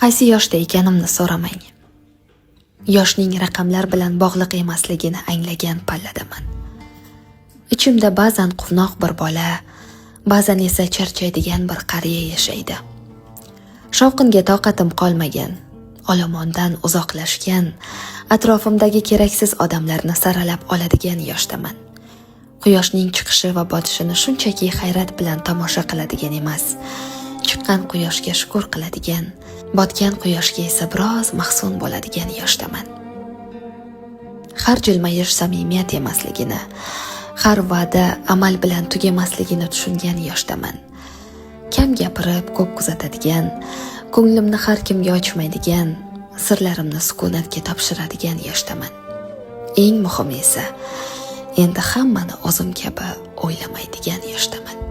Qaysi yoshda ekanimni so'ramang. Yoshning raqamlar bilan bog'liq emasligini anglagan palladaman. Ichimda ba'zan quvnoq bir bola, ba'zan esa charchaydigan bir qariya yashaydi. Shovqinga toqatim qolmagan, olomondan uzoqlashgan, atrofimdagi keraksiz odamlarni saralab oladigan yoshdaman. Quyoshning chiqishi va botishini shunchaki hayrat bilan tomosha qiladigan emas, chiqqan quyoshga shukr qiladigan, botgan quyoshga esa biroz mahzun bo'ladigan yoshdaman. Har jilmayish samimiyat emasligini, har va'da amal bilan tugamasligini tushungan yoshdaman. Kam gapirib, ko'p kuzatadigan, ko'nglimni har kimga ochmaydigan, sirlarimni sukunatga topshiradigan yoshdaman. Eng muhimi esa, endi hammani o'zim kabi o'ylamaydigan yoshdaman.